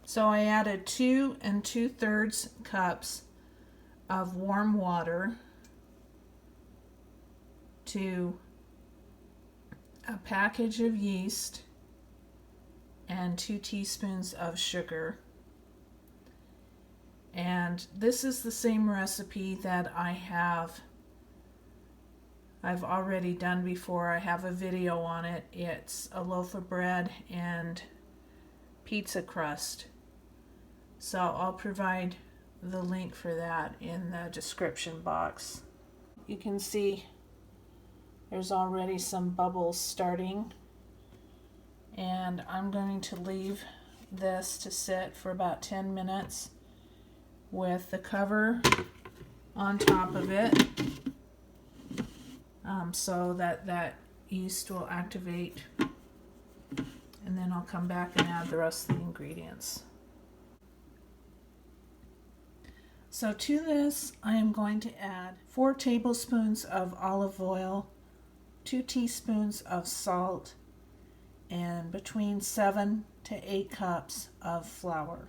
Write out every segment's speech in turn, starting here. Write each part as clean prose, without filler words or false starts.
So I added 2 2/3 cups of warm water to a package of yeast and 2 teaspoons of sugar. And this is the same recipe that I've already done before. I have a video on it. It's a loaf of bread and pizza crust. So I'll provide the link for that in the description box. You can see there's already some bubbles starting, and I'm going to leave this to sit for about 10 minutes with the cover on top of it, so that yeast will activate, and then I'll come back and add the rest of the ingredients. So to this, I am going to add 4 tablespoons of olive oil, 2 teaspoons of salt, and between 7 to 8 cups of flour.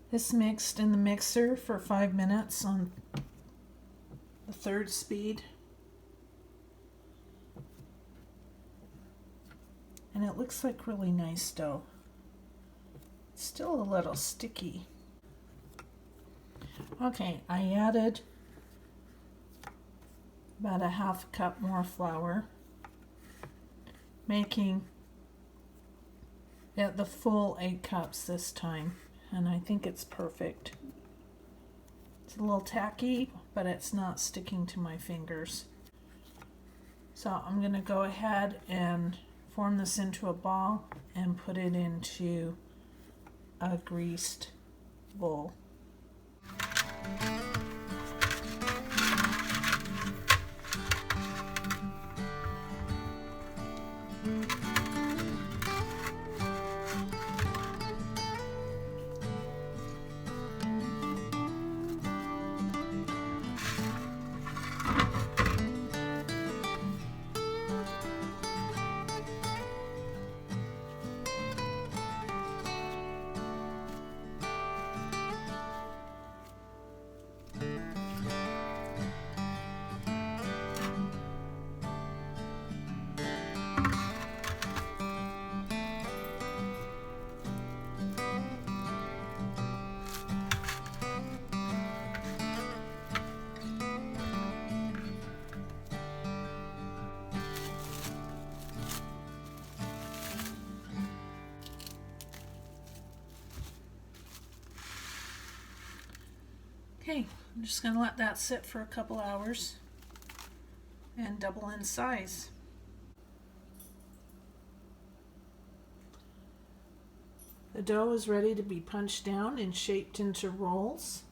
This mixed in the mixer for 5 minutes on the 3rd speed. And it looks like really nice dough. It's still a little sticky. Okay, I added about a half cup more flour, making it the full 8 cups this time, and I think it's perfect. It's a little tacky, but it's not sticking to my fingers. So I'm going to go ahead and form this into a ball and put it into a greased bowl. Okay, I'm just going to let that sit for a couple hours and double in size. The dough is ready to be punched down and shaped into rolls.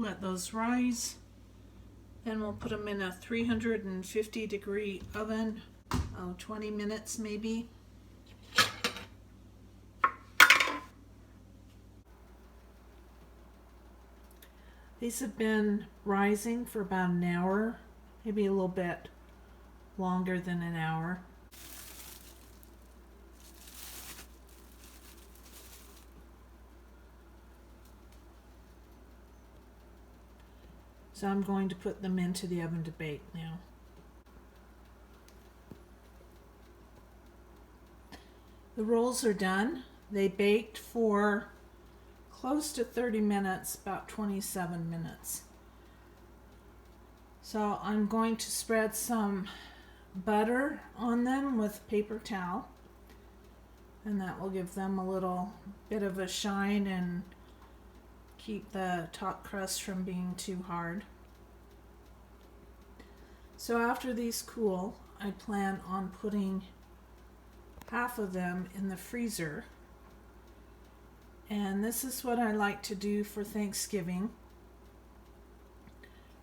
let those rise. Then we'll put them in a 350-degree oven, 20 minutes maybe. These have been rising for about an hour, maybe a little bit longer than an hour. So I'm going to put them into the oven to bake now. The rolls are done. They baked for close to 30 minutes, about 27 minutes. So I'm going to spread some butter on them with paper towel, and that will give them a little bit of a shine and keep the top crust from being too hard. So after these cool, I plan on putting half of them in the freezer. And this is what I like to do for Thanksgiving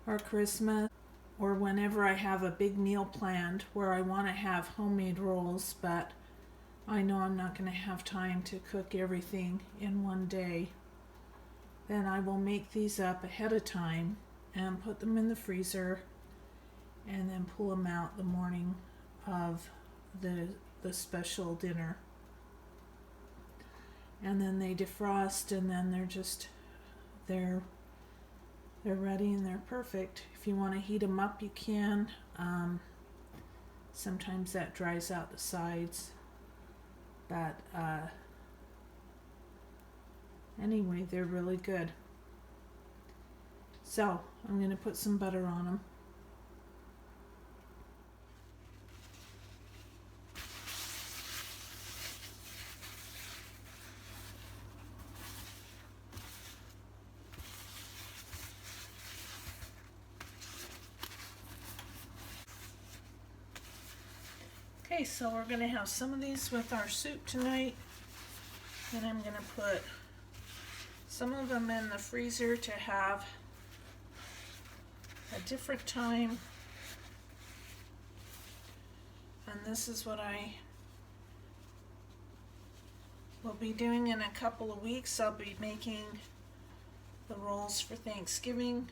or Christmas, or whenever I have a big meal planned where I want to have homemade rolls, but I know I'm not going to have time to cook everything in one day. Then I will make these up ahead of time and put them in the freezer and then pull them out the morning of the special dinner. And then they defrost, and then they're ready and they're perfect. If you want to heat them up, you can. Sometimes that dries out the sides, but anyway, they're really good. So I'm going to put some butter on them. Okay, so we're going to have some of these with our soup tonight. Then I'm going to put some of them in the freezer to have a different time. And this is what I will be doing in a couple of weeks. I'll be making the rolls for Thanksgiving.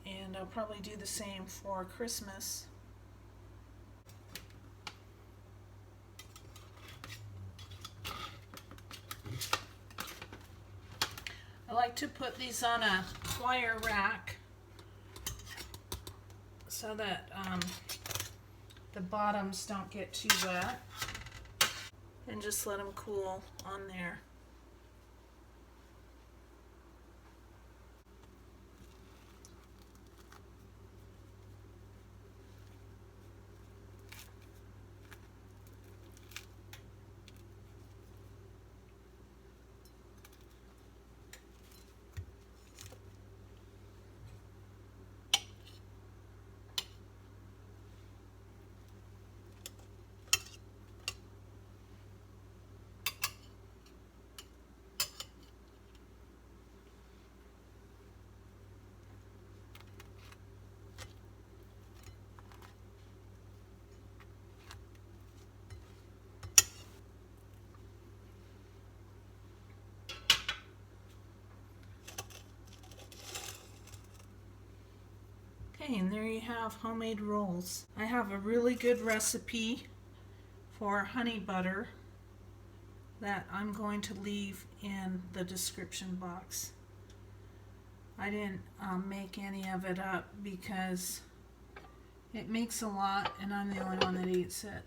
And I'll probably do the same for Christmas. I like to put these on a wire rack so that the bottoms don't get too wet, and just let them cool on there. Okay, and there you have homemade rolls. I have a really good recipe for honey butter that I'm going to leave in the description box. I didn't make any of it up because it makes a lot and I'm the only one that eats it.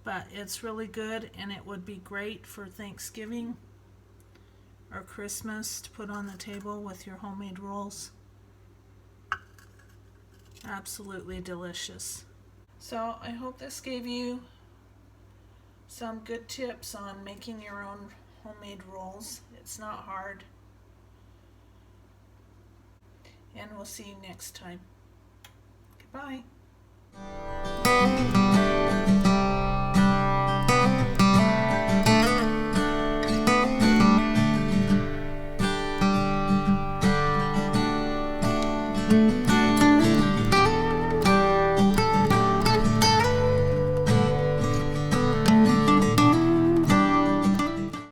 But it's really good, and it would be great for Thanksgiving or Christmas to put on the table with your homemade rolls. Absolutely delicious. So I hope this gave you some good tips on making your own homemade rolls. It's not hard. And we'll see you next time. Goodbye.